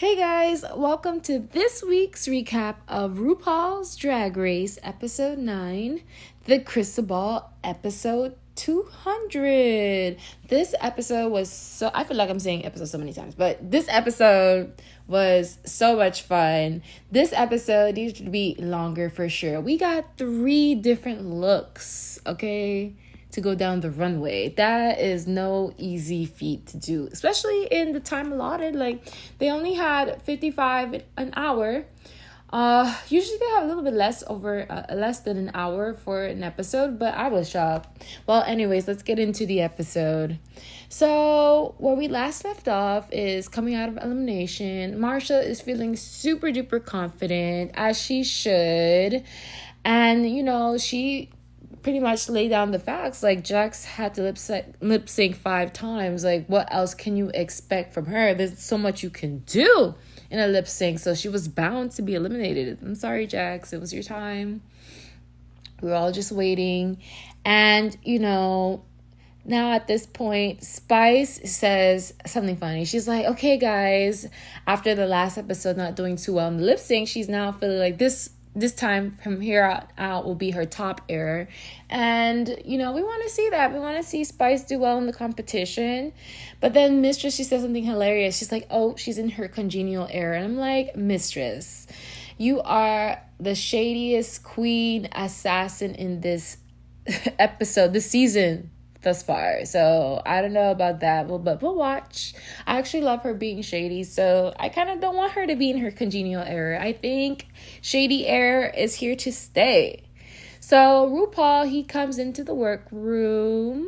Hey guys, welcome to this week's recap of RuPaul's Drag Race episode 9, The Crystal Ball episode 200. This episode was I feel like I'm saying episode so many times, but this episode was so much fun. This episode needs to be longer for sure. We got 3 different looks, okay? To go down the runway. That is no easy feat to do, especially in the time allotted. Like, they only had 55 an hour. Usually they have a little bit less than an hour for an episode, but I was shocked. Well, anyways, let's get into the episode. So where we last left off is coming out of elimination. Marsha is feeling super duper confident, as she should, and she pretty much lay down the facts. Like, Jax had to lip sync 5 times. Like, what else can you expect from her? There's so much you can do in a lip sync, so she was bound to be eliminated. I'm sorry, Jax, it was your time. We were all just waiting. And now at this point, Spice says something funny. She's like, okay guys, after the last episode not doing too well in the lip sync, she's now feeling like this time from here out will be her top error. And, we want to see that. We want to see Spice do well in the competition. But then Mistress, she says something hilarious. She's like, oh, she's in her congenial era. And I'm like, Mistress, you are the shadiest queen assassin in this episode, this season thus far. So I don't know about that, but we'll watch. I actually love her being shady, so I kind of don't want her to be in her congenial era. I think shady era is here to stay. So RuPaul, he comes into the workroom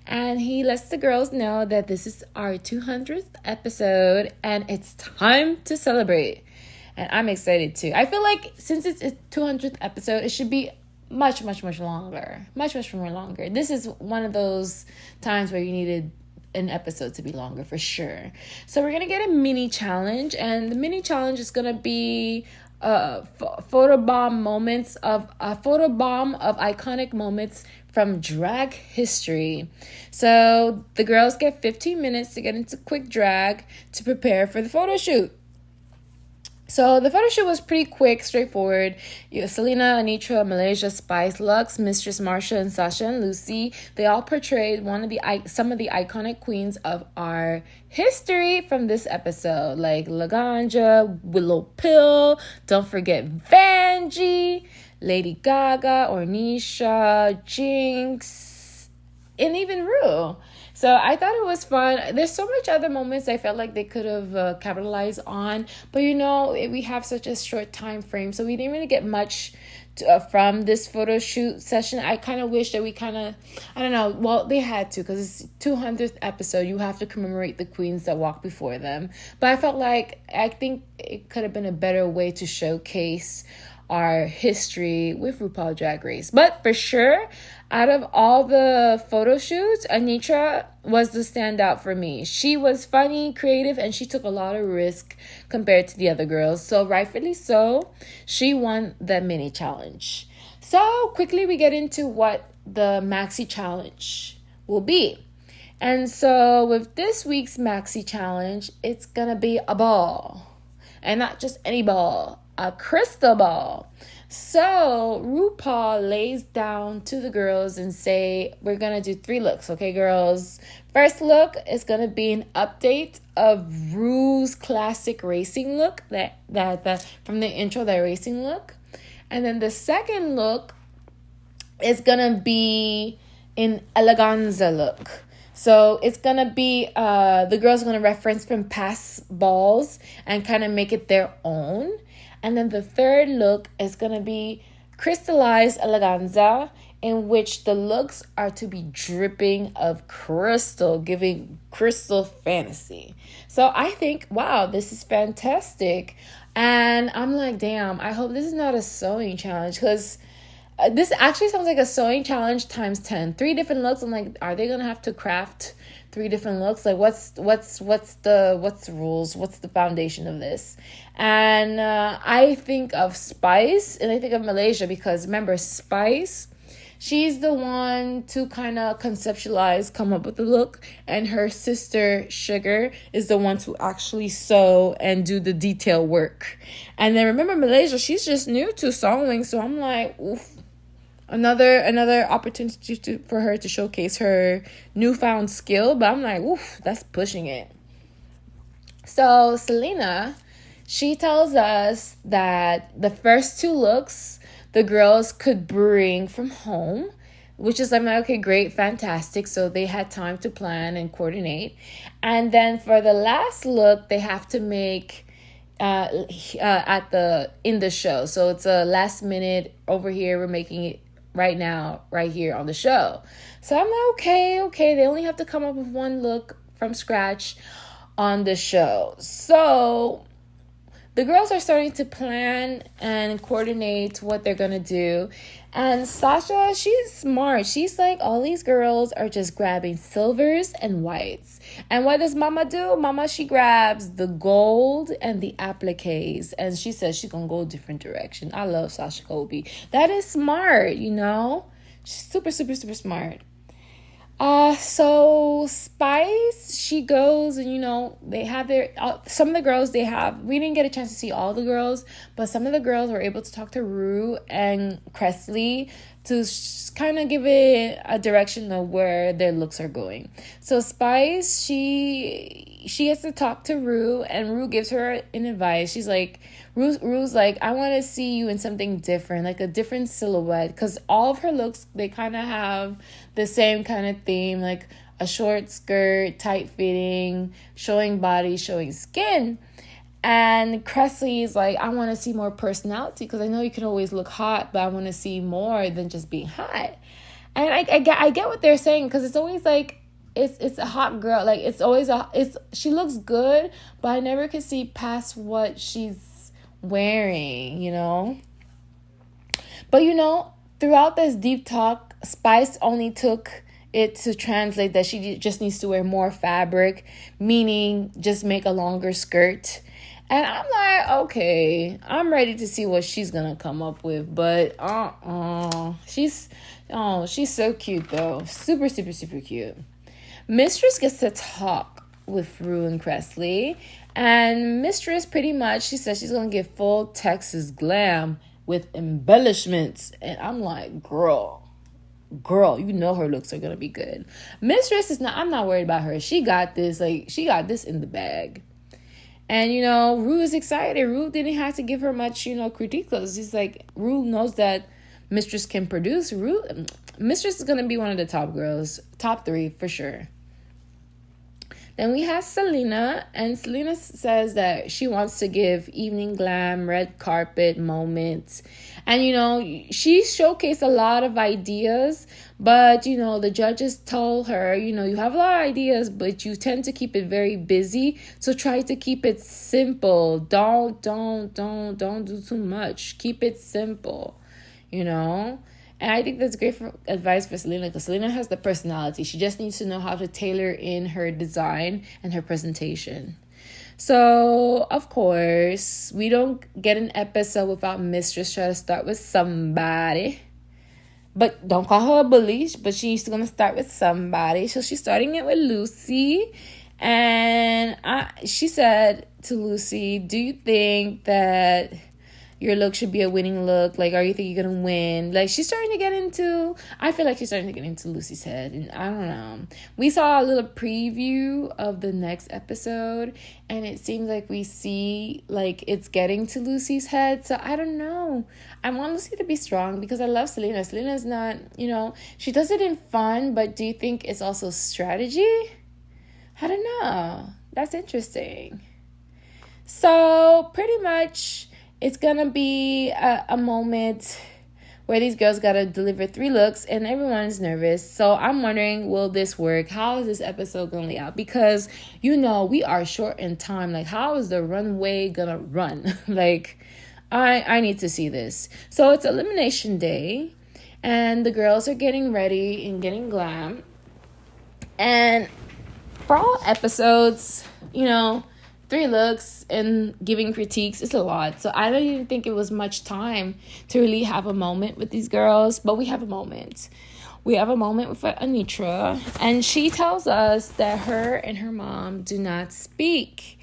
and he lets the girls know that this is our 200th episode and it's time to celebrate. And I'm excited too. I feel like since it's a 200th episode, it should be much longer. Much more longer. This is one of those times where you needed an episode to be longer for sure. So we're gonna get a mini challenge, and the mini challenge is gonna be photobomb of iconic moments from drag history. So the girls get 15 minutes to get into quick drag to prepare for the photo shoot. So the photo shoot was pretty quick, straightforward. Selena, Anitra, Malaysia, Spice, Lux, Mistress Marsha, and Sasha and Lucy, they all portrayed some of the iconic queens of our history from this episode, like Laganja, Willow Pill, don't forget Vanjie, Lady Gaga, Ornisha, Jinx, and even Rue. So I thought it was fun. There's so much other moments I felt like they could have capitalized on. But we have such a short time frame, so we didn't really get much from this photo shoot session. I kind of wish that I don't know. Well, they had to, because it's 200th episode. You have to commemorate the queens that walked before them. But I think it could have been a better way to showcase our history with RuPaul Drag Race. But for sure, out of all the photo shoots, Anitra was the standout for me. She was funny, creative, and she took a lot of risk compared to the other girls. So rightfully so, she won the mini challenge. So quickly we get into what the maxi challenge will be. And so with this week's maxi challenge, it's gonna be a ball. And not just any ball, a crystal ball. So RuPaul lays down to the girls and say, we're gonna do 3 looks, okay girls? First look is gonna be an update of Rue's classic racing look, that from the intro, that racing look. And then the second look is gonna be an eleganza look. So it's gonna be the girls are gonna reference from past balls and kind of make it their own. And then the third look is going to be crystallized eleganza, in which the looks are to be dripping of crystal, giving crystal fantasy. So I think, wow, this is fantastic. And I'm like, damn, I hope this is not a sewing challenge, because this actually sounds like a sewing challenge times 10. 3 different looks. I'm like, are they going to have to craft 3 different looks? Like, what's the rules? What's the foundation of this? And I think of Spice and I think of Malaysia, because remember, Spice, She's the one to kind of conceptualize, come up with the look, and her sister Sugar is the one to actually sew and do the detail work. And then remember Malaysia, she's just new to sewing, so I'm like, oof. Another opportunity for her to showcase her newfound skill, but I'm like, oof, that's pushing it. So Selena, she tells us that the first two looks the girls could bring from home, which is, I'm like, okay, great, fantastic. So they had time to plan and coordinate. And then for the last look, they have to make in the show. So it's a last minute over here. We're making it right now, right here on the show. So I'm like, okay. They only have to come up with one look from scratch on the show. So the girls are starting to plan and coordinate what they're gonna do. And Sasha, she's smart. She's like, all these girls are just grabbing silvers and whites. And what does Mama do? Mama, she grabs the gold and the appliques. And she says she's gonna go a different direction. I love Sasha Colby. That is smart, you know? She's super, super, super smart. So Spice, she goes and, you know, they have some of the girls we didn't get a chance to see all the girls, but some of the girls were able to talk to Rue and Cressley to kind of give it a direction of where their looks are going. So Spice, she gets to talk to Rue, and Rue gives her an advice. She's like, Rue's like, I want to see you in something different, like a different silhouette, because all of her looks, they kind of have the same kind of theme, like a short skirt, tight fitting, showing body, showing skin. And Cressley's like, I want to see more personality, because I know you can always look hot, but I want to see more than just being hot. And I get what they're saying, because it's always like, it's a hot girl, like she looks good, but I never could see past what she's wearing, you know. But, you know, throughout this deep talk, Spice only took it to translate that she just needs to wear more fabric, meaning just make a longer skirt. And I'm like, okay, I'm ready to see what she's gonna come up with. But she's so cute though. Super, super, super cute. Mistress gets to talk with Rue and Cressley. And Mistress, pretty much, she says she's going to get full Texas glam with embellishments. And I'm like, girl, you know her looks are going to be good. Mistress I'm not worried about her. She got this, she got this in the bag. And, you know, Rue is excited. Rue didn't have to give her much, critique, because it's like, Rue knows that Mistress can produce. Mistress is going to be one of the top girls, top 3 for sure. Then we have Selena, and Selena says that she wants to give evening glam, red carpet moments. And, she showcased a lot of ideas, but, the judges told her, you have a lot of ideas, but you tend to keep it very busy. So try to keep it simple. Don't do too much. Keep it simple, And I think that's great advice for Selena, because Selena has the personality. She just needs to know how to tailor in her design and her presentation. So, of course, we don't get an episode without Mistress trying to start with somebody. But don't call her a bully, but she's going to start with somebody. So she's starting it with Lucy. And she said to Lucy, do you think that your look should be a winning look? Like, are you think you're gonna win? Like, she's starting to get into, I feel like she's starting to get into Lucy's head. And I don't know. We saw a little preview of the next episode, and it seems like we see, like, it's getting to Lucy's head. So I don't know. I want Lucy to be strong, because I love Selena. Selena's not, she does it in fun, but do you think it's also strategy? I don't know. That's interesting. So pretty much, it's going to be a moment where these girls got to deliver 3 looks, and everyone's nervous. So I'm wondering, will this work? How is this episode going to lay out? Because, we are short in time. Like, how is the runway going to run? Like, I need to see this. So it's elimination day, and the girls are getting ready and getting glam. And for all episodes, three looks and giving critiques is a lot. So I don't even think it was much time to really have a moment with these girls, but we have a moment. We have a moment with Anitra, and she tells us that her and her mom do not speak.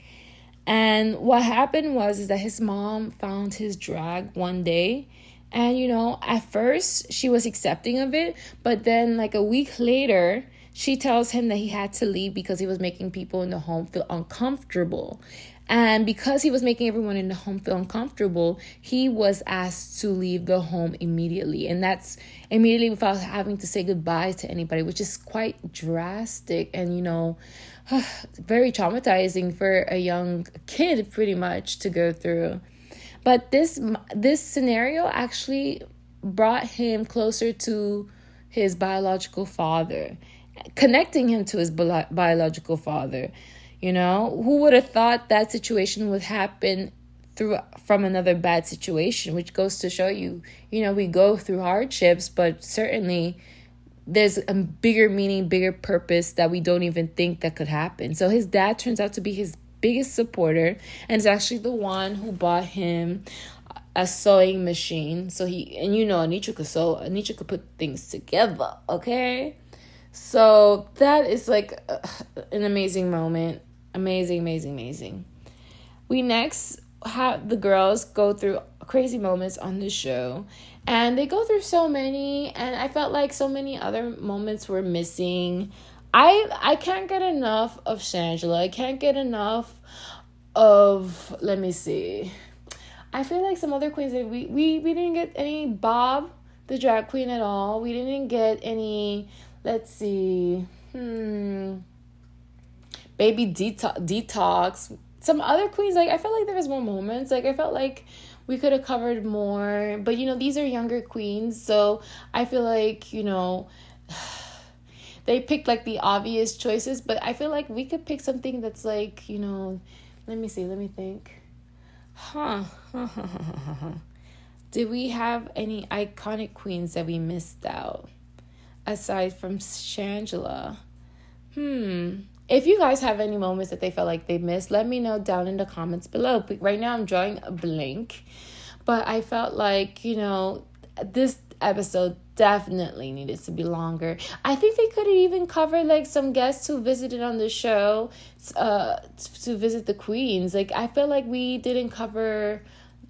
And what happened was is that his mom found his drag one day. And, at first she was accepting of it. But then like a week later, she tells him that he had to leave because he was making people in the home feel uncomfortable. And because he was making everyone in the home feel uncomfortable, he was asked to leave the home immediately. And that's immediately without having to say goodbye to anybody, which is quite drastic and, very traumatizing for a young kid pretty much to go through. But this scenario actually brought him closer to his biological father, connecting him to his biological father. Who would have thought that situation would happen from another bad situation, which goes to show you, we go through hardships, but certainly there's a bigger meaning, bigger purpose that we don't even think that could happen. So his dad turns out to be his biggest supporter, and is actually the one who bought him a sewing machine. So Anitra could sew, Anitra could put things together, okay? So that is like an amazing moment. Amazing. We next have the girls go through crazy moments on the show, and they go through so many, and I felt like so many other moments were missing. I can't get enough of Shangela. I can't get enough of, let me see. I feel like some other queens that we didn't get any Bob the drag queen at all. We didn't get any, let's see, Baby Detox. Some other queens, like I felt like there was more moments. Like I felt like we could have covered more. But these are younger queens, so I feel like, they picked like the obvious choices, but I feel like we could pick something that's like, let me think. Did we have any iconic queens that we missed out aside from Shangela? If you guys have any moments that they felt like they missed, let me know down in the comments below. Right now I'm drawing a blank, but I felt like, this episode definitely needed to be longer. I think they could have even covered like some guests who visited on the show to visit the queens. Like I feel like we didn't cover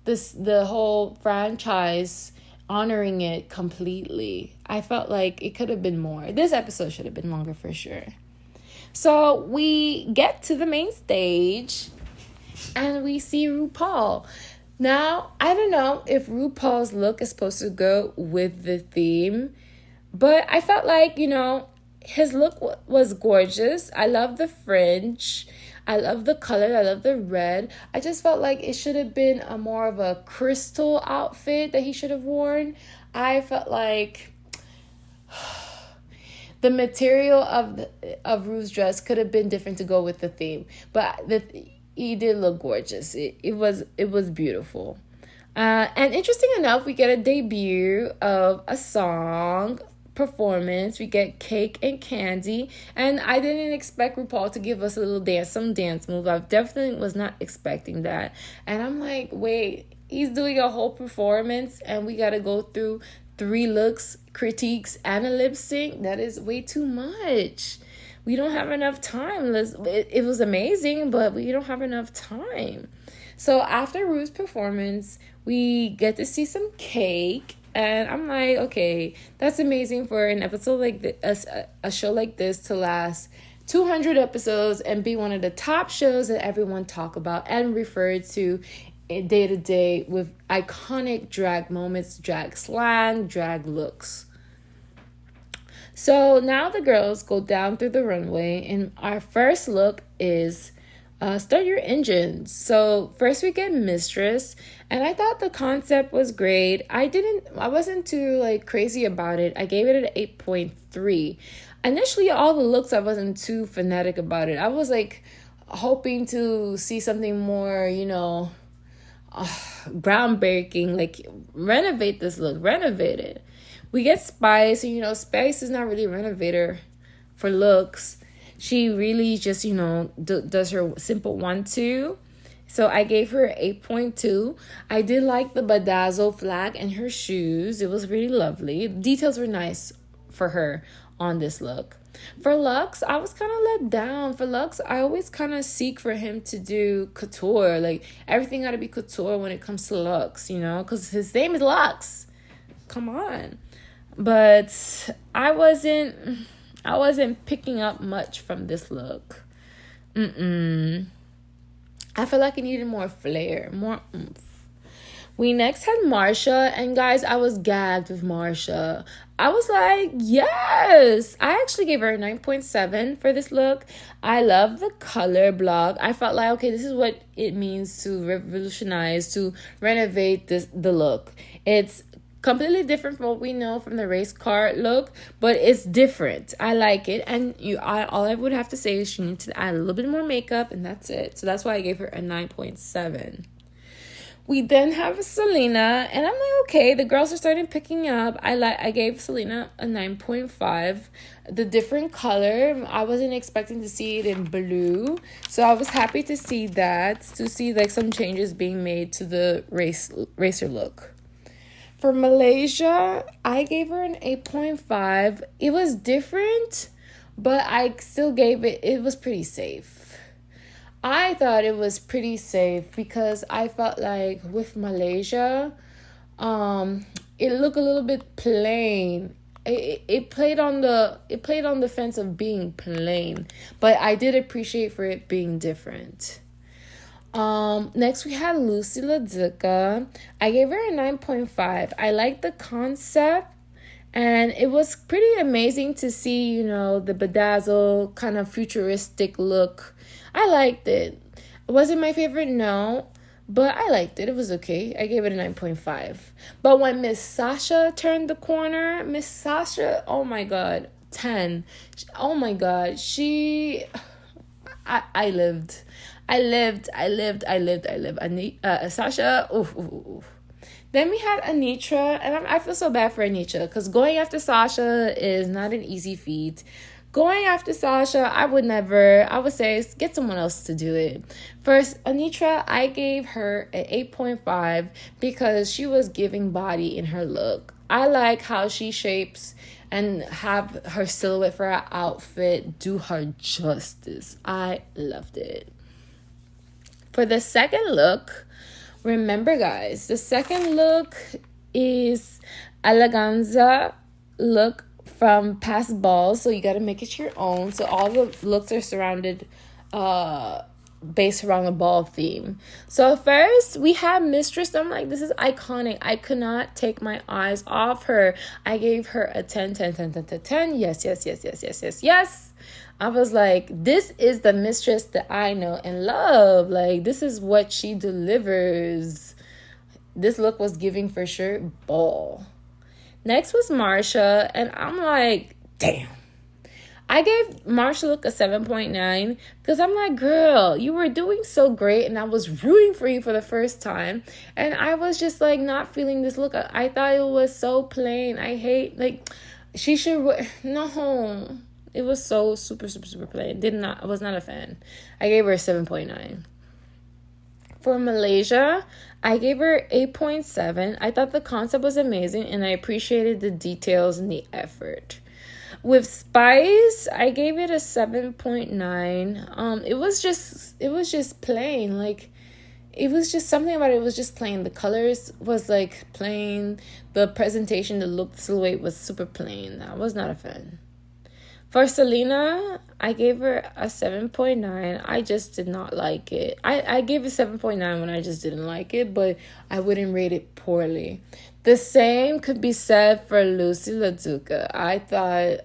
the whole franchise, honoring it completely. I felt like it could have been more. This episode should have been longer for sure. So we get to the main stage and we see RuPaul. Now, I don't know if RuPaul's look is supposed to go with the theme, but I felt like, his look was gorgeous. I love the fringe. I love the color. I love the red. I just felt like it should have been a more of a crystal outfit that he should have worn. I felt like the material of Ru's dress could have been different to go with the theme, but he did look gorgeous. It was beautiful. And interesting enough, we get a debut of a song performance. We get Cake and Candy, and I didn't expect RuPaul to give us some dance move. I definitely was not expecting that, and I'm like, wait, he's doing a whole performance and we gotta go through 3 looks, critiques, and a lip sync? That is way too much. We don't have enough time. It was amazing, but we don't have enough time. So after Ru's performance, we get to see some cake. And I'm like, okay, that's amazing for an episode like this, a show like this to last 200 episodes and be one of the top shows that everyone talk about and refer to day to day with iconic drag moments, drag slang, drag looks. So now the girls go down through the runway, and our first look is Start Your Engines. So first we get Mistress, and I thought the concept was great. I wasn't too crazy about it. I gave it an 8.3. Initially, all the looks, I wasn't too fanatic about it. I was hoping to see something more, groundbreaking, renovate this look, renovate it. We get Spice, and Spice is not really a renovator for looks. She really just, does her simple 1-2. So I gave her 8.2. I did like the bedazzle flag and her shoes. It was really lovely. Details were nice for her on this look. For Lux, I was kind of let down. For Lux, I always kind of seek for him to do couture. Like, everything got to be couture when it comes to Lux, because his name is Lux. Come on. But I wasn't picking up much from this look. I feel like it needed more flair, more oomph. We next had Marsha, and guys, I was gagged with Marsha. I was like, yes! I actually gave her a 9.7 for this look. I love the color block. I felt like, okay, this is what it means to revolutionize, to renovate the look. It's completely different from what we know from the race car look, but it's different. I like it, and all I would have to say is she needs to add a little bit more makeup, and that's it. So that's why I gave her a 9.7. We then have Selena, and I'm like, okay, the girls are starting picking up. I gave Selena a 9.5. The different color, I wasn't expecting to see it in blue, so I was happy to see that, to see like some changes being made to the racer look. For Malaysia, I gave her an 8.5. It was different, but I still gave it was pretty safe. I thought it was pretty safe because I felt like with Malaysia, it looked a little bit plain. It played on the fence of being plain, but I did appreciate for it being different. Next we had Lucy Laduca. I gave her a 9.5. I liked the concept, and it was pretty amazing to see, the bedazzle kind of futuristic look. I liked it. It wasn't my favorite, no, but I liked it. It was okay. I gave it a 9.5. But when Miss Sasha turned the corner, Miss Sasha, oh my God, 10. Oh my God, I lived. Sasha, oof. Then we had Anitra, and I feel so bad for Anitra because going after Sasha is not an easy feat. Going after Sasha, I would say get someone else to do it. First, Anitra, I gave her an 8.5 because she was giving body in her look. I like how she shapes and have her silhouette for her outfit do her justice. I loved it. For the second look, remember guys, the second look is eleganza look from past balls, so you got to make it your own. So all the looks are surrounded based around the ball theme. So first we have Mistress. I'm like, this is iconic. I could not take my eyes off her. I gave her a 10. Yes. I was like, this is the Mistress that I know and love. Like, this is what she delivers. This look was giving for sure ball. Next was Marsha, and I'm like, damn. I gave Marsha look a 7.9 because I'm like, girl, you were doing so great, and I was rooting for you for the first time, and I was just like not feeling this look. I thought it was so plain. I hate, like, she should no. It was so super plain. I was not a fan. I gave her a 7.9. For Malaysia, I gave her 8.7. I thought the concept was amazing, and I appreciated the details and the effort. With Spice, I gave it a 7.9. It was just plain. Like, it was just something about it was just plain. The colors was like plain. The presentation, the look, the silhouette was super plain. I was not a fan. For Selena, I gave her a 7.9. I just did not like it. I gave it 7.9 when I just didn't like it, but I wouldn't rate it poorly. The same could be said for Lucy Laduca. I couldn't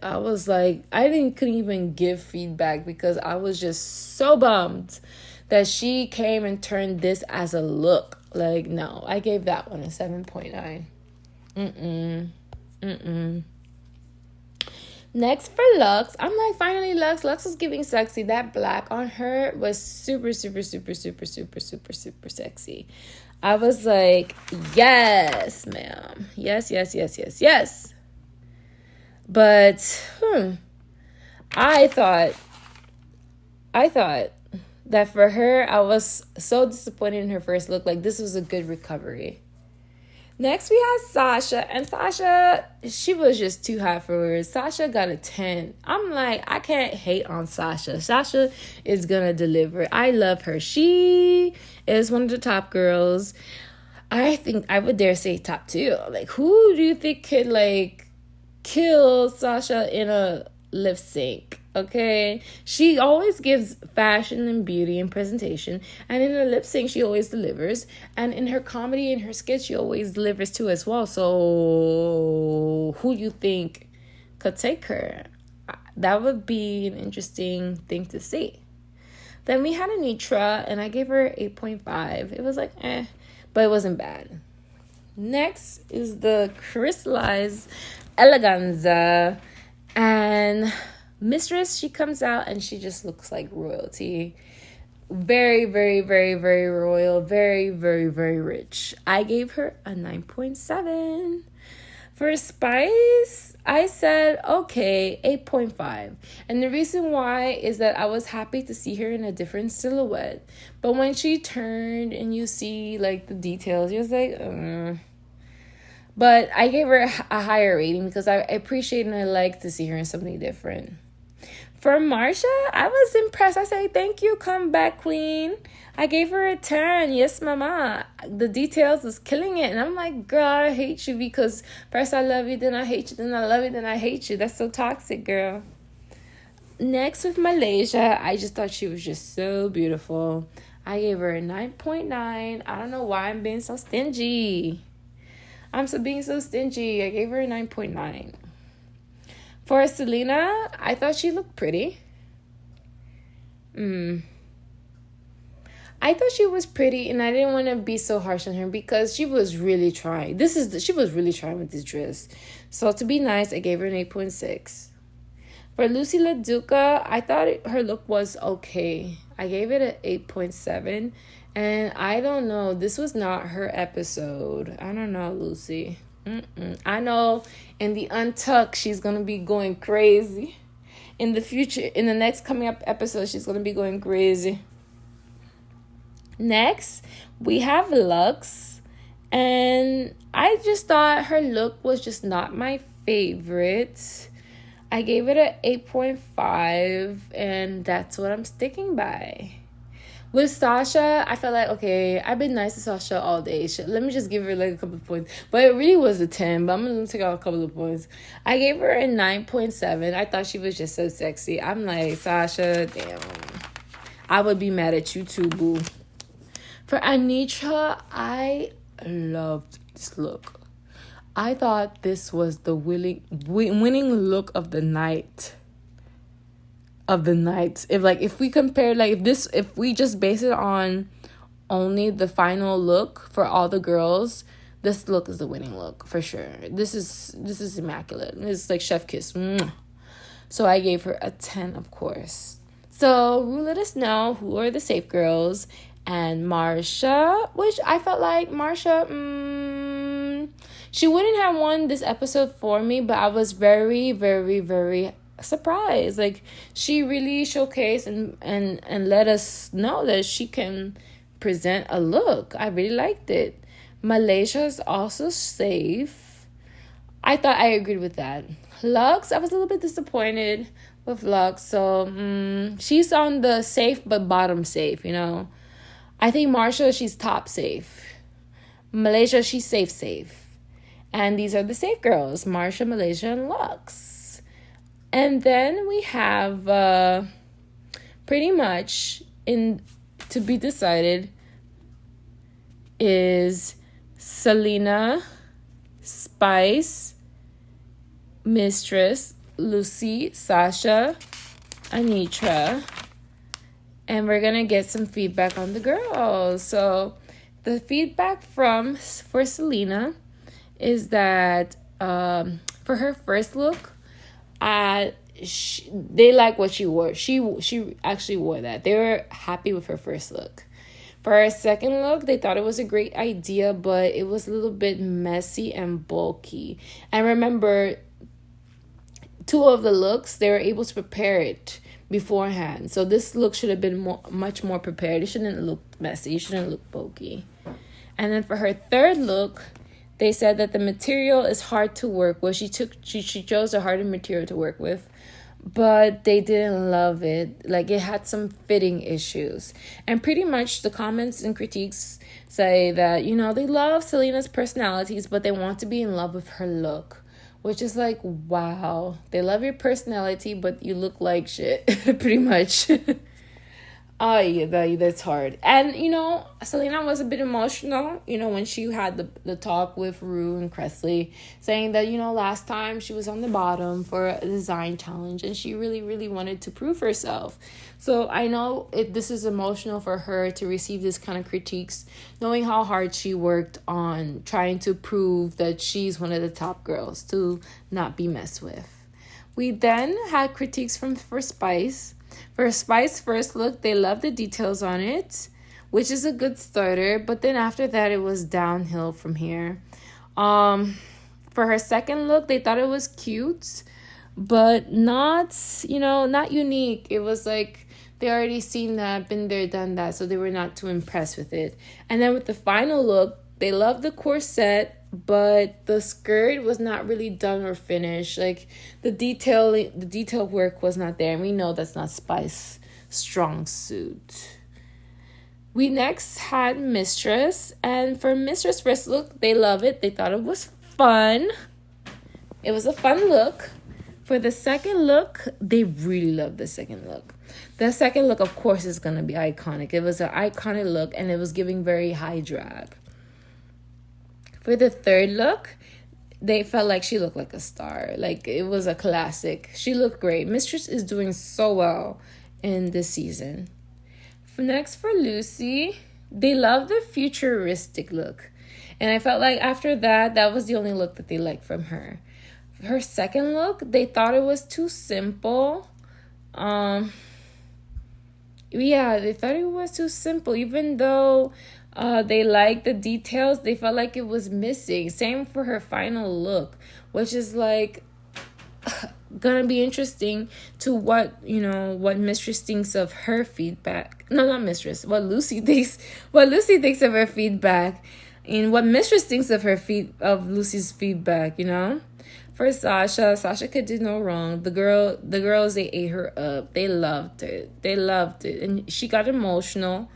even give feedback because I was just so bummed that she came and turned this as a look. Like, no, I gave that one a 7.9. Next for Lux, I'm like, finally Lux was giving sexy. That black on her was super sexy. I was like, yes, ma'am. Yes. But I thought I thought that for her, I was so disappointed in her first look. Like, this was a good recovery. Next, we had Sasha. And Sasha, she was just too hot for words. Sasha got a 10. I'm like, I can't hate on Sasha. Sasha is going to deliver. I love her. She is one of the top girls. I think I would dare say top 2. Like, who do you think could, like, kill Sasha in a lip sync? Okay, she always gives fashion and beauty and presentation, and in her lip sync she always delivers, and in her comedy and her skits she always delivers too as well. So who do you think could take her? That would be an interesting thing to see. Then we had Anitra, and I gave her 8.5. It was like but it wasn't bad. Next is the crystallized eleganza, and Mistress, she comes out and she just looks like royalty. Very, very, very, very royal. Very, very, very rich. I gave her a 9.7. For Spice, I said, okay, 8.5. And the reason why is that I was happy to see her in a different silhouette. But when she turned and you see, like, the details, you was like, But I gave her a higher rating because I appreciate and I like to see her in something different. For Marsha, I was impressed. I say, thank you, comeback queen. I gave her a 10. Yes, mama. The details was killing it. And I'm like, girl, I hate you because first I love you, then I hate you, then I love you, then I hate you. That's so toxic, girl. Next with Malaysia, I just thought she was just so beautiful. I gave her a 9.9. I don't know why I'm being so stingy. Being so stingy. I gave her a 9.9. For Selena, I thought she looked pretty. I thought she was pretty, and I didn't want to be so harsh on her because she was really trying. She was really trying with this dress. So to be nice, I gave her an 8.6. For Lucy LaDuca, I thought her look was okay. I gave it an 8.7. And I don't know, this was not her episode. I don't know, Lucy. I know in the Untucked, she's going to be going crazy. In the future, in the next coming up episode, she's going to be going crazy. Next, we have Lux. And I just thought her look was just not my favorite. I gave it an 8.5. And that's what I'm sticking by. With Sasha, I felt like, okay, I've been nice to Sasha all day. Let me just give her like a couple of points. But it really was a 10, but I'm going to take out a couple of points. I gave her a 9.7. I thought she was just so sexy. I'm like, Sasha, damn. I would be mad at you too, boo. For Anitra, I loved this look. I thought this was the winning look of the night. If we compare, like, if we just base it on only the final look for all the girls, this look is the winning look for sure. This is immaculate. It's like chef kiss. So I gave her a 10, of course. So let us know who are the safe girls. And Marsha, which I felt like Marsha, she wouldn't have won this episode for me, but I was very, very, very surprised. Like, she really showcased and let us know that she can present a look. I really liked it. Malaysia is also safe. I thought I agreed with that. Lux, I was a little bit disappointed with Lux. So she's on the safe but bottom safe, you know. I think Marsha, she's top safe. Malaysia, she's safe. And these are the safe girls, Marsha, Malaysia, and Lux. And then we have pretty much to be decided is Selena, Spice, Mistress, Lucy, Sasha, Anitra. And we're going to get some feedback on the girls. So the feedback for Selena is that for her first look, they like what she wore. She actually wore that. They were happy with her first look. For her second look, they thought it was a great idea, but it was a little bit messy and bulky. And remember, two of the looks, they were able to prepare it beforehand. So this look should have been much more prepared. It shouldn't look messy. It shouldn't look bulky. And then for her third look, they said that the material is hard to work with. She chose a harder material to work with, but they didn't love it. Like, it had some fitting issues. And pretty much the comments and critiques say that, they love Selena's personalities, but they want to be in love with her look. Which is like, wow. They love your personality, but you look like shit. Pretty much. Oh, yeah, that's hard. And, Selena was a bit emotional, when she had the talk with Rue and Cresley, saying that, last time she was on the bottom for a design challenge and she really, really wanted to prove herself. So I know this is emotional for her to receive this kind of critiques, knowing how hard she worked on trying to prove that she's one of the top girls to not be messed with. We then had critiques for Spice. For Spice's first look, they loved the details on it, which is a good starter. But then after that, it was downhill from here. For her second look, they thought it was cute, but not unique. It was like they already seen that, been there, done that, so they were not too impressed with it. And then with the final look, they loved the corset, but the skirt was not really done or finished. Like, the detail work was not there, and we know that's not Spice's strong suit. We next had Mistress, and for Mistress' first look, they love it. They thought it was fun. It was a fun look. For the second look, they really loved the second look. The second look, of course, is going to be iconic. It was an iconic look, and it was giving very high drag. For the third look, they felt like she looked like a star. Like, it was a classic. She looked great. Mistress is doing so well in this season. Next, for Lucy, they loved the futuristic look. And I felt like after that was the only look that they liked from her. Her second look, they thought it was too simple. They thought it was too simple. Even though they liked the details, they felt like it was missing. Same for her final look, which is like gonna be interesting to what Mistress thinks of her feedback. No, not Mistress. What Lucy thinks of her feedback, and what Mistress thinks of of Lucy's feedback. For Sasha could do no wrong. The girls, they ate her up. They loved it. And she got emotional.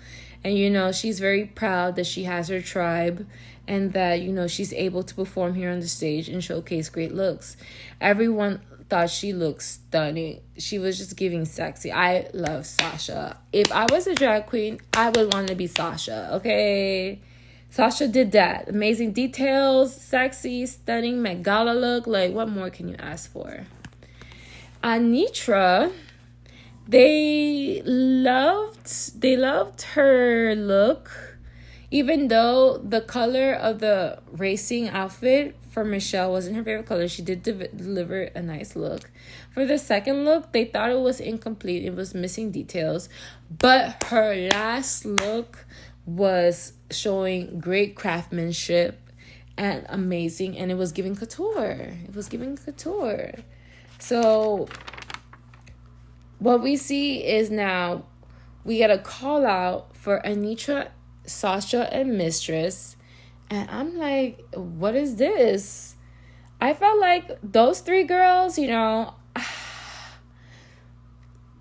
And, she's very proud that she has her tribe and that, she's able to perform here on the stage and showcase great looks. Everyone thought she looked stunning. She was just giving sexy. I love Sasha. If I was a drag queen, I would want to be Sasha, okay? Sasha did that. Amazing details, sexy, stunning, Met Gala look. Like, what more can you ask for? Anitra, they loved her look, even though the color of the racing outfit for Michelle wasn't her favorite color. She did deliver a nice look. For the second look, they thought it was incomplete. It was missing details. But her last look was showing great craftsmanship and amazing, and it was giving couture. So what we see is now we get a call out for Anitra, Sasha, and Mistress, and I'm like, what is this? I felt like those three girls,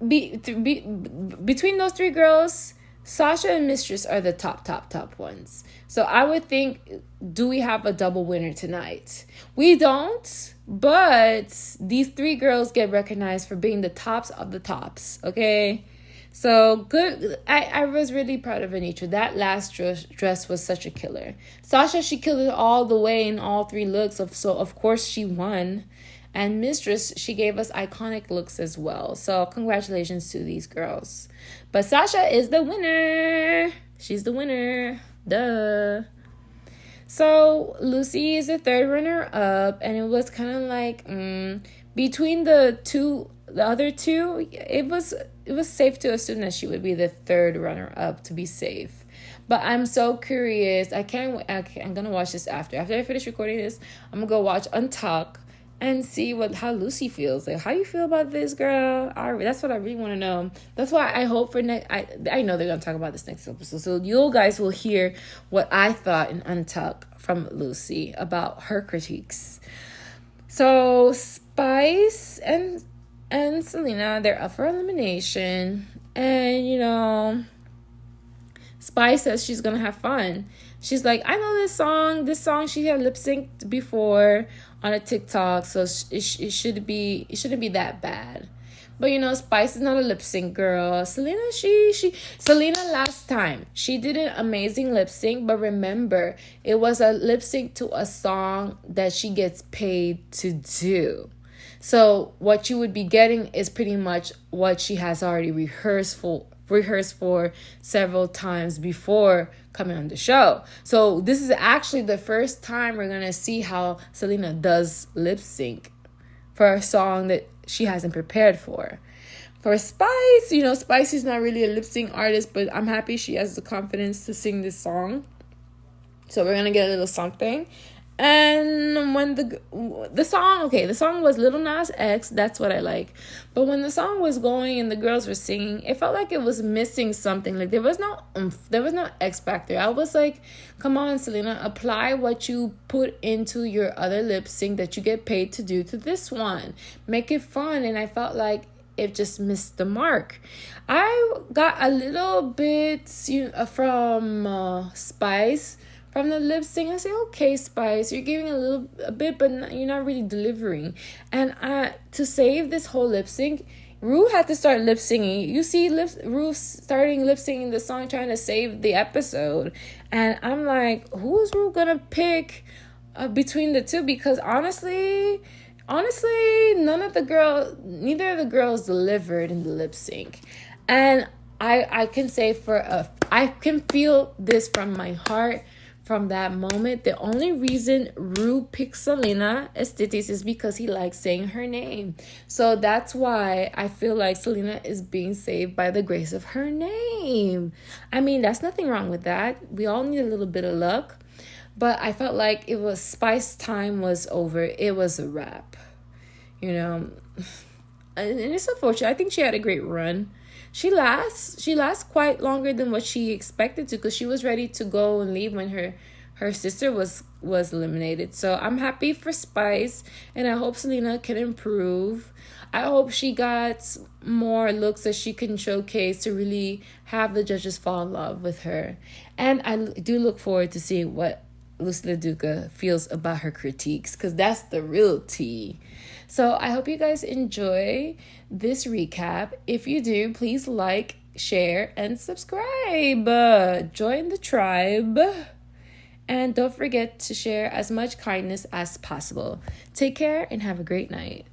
between those three girls, Sasha and Mistress are the top ones. So I would think, do we have a double winner tonight? We don't, but these three girls get recognized for being the tops of the tops, okay? So good. I was really proud of Anitra. That last dress was such a killer. Sasha, she killed it all the way in all three looks, so of course she won. And Mistress, she gave us iconic looks as well. So congratulations to these girls. But Sasha is the winner. She's the winner. Duh. So Lucy is the third runner up. And it was kind of like between the other two, it was safe to assume that she would be the third runner up to be safe. But I'm so curious. I'm going to watch this after. After I finish recording this, I'm going to go watch Untuck. and see how Lucy feels. Like, how you feel about this, girl? That's what I really want to know. That's why I hope for next. I know they're gonna talk about this next episode, so you guys will hear what I thought in Untuck from Lucy about her critiques. So Spice and Selena, they're up for elimination, and Spice says she's gonna have fun. She's like, I know this song. This song she had lip synced before on a TikTok, so it shouldn't be that bad. But Spice is not a lip sync girl. Selena, Selena last time she did an amazing lip sync, but remember, it was a lip sync to a song that she gets paid to do. So what you would be getting is pretty much what she has already rehearsed for several times before coming on the show. So this is actually the first time we're gonna see how Selena does lip sync for a song that she hasn't prepared for. For Spice, Spice is not really a lip sync artist, but I'm happy she has the confidence to sing this song. So we're gonna get a little something. And when the song was Lil Nas X, that's what I like. But when the song was going and the girls were singing, it felt like it was missing something. Like there was no X factor. I was like, come on, Selena, apply what you put into your other lip sync that you get paid to do to this one. Make it fun. And I felt like it just missed the mark. I got a little bit from Spice. From the lip sync, I say, okay, Spice, you're giving a bit, but you're not really delivering. And to save this whole lip sync, Ru had to start lip singing. You see Ru starting lip singing the song, trying to save the episode. And I'm like, who's Ru gonna pick between the two? Because honestly, neither of the girls delivered in the lip sync. And I can say I can feel this from my heart. From that moment, the only reason Ru picked Selena Estitis is because he likes saying her name. So that's why I feel like Selena is being saved by the grace of her name. I mean, that's nothing wrong with that. We all need a little bit of luck. But I felt like Spice time was over. It was a wrap. And it's unfortunate. I think she had a great run. She lasts quite longer than what she expected to, because she was ready to go and leave when her sister was eliminated. So I'm happy for Spice, and I hope Selena can improve. I hope she got more looks that she can showcase to really have the judges fall in love with her. And I do look forward to seeing what Lucy LaDuca feels about her critiques, because that's the real tea. So I hope you guys enjoy this recap. If you do, please like, share, and subscribe. Join the tribe. And don't forget to share as much kindness as possible. Take care and have a great night.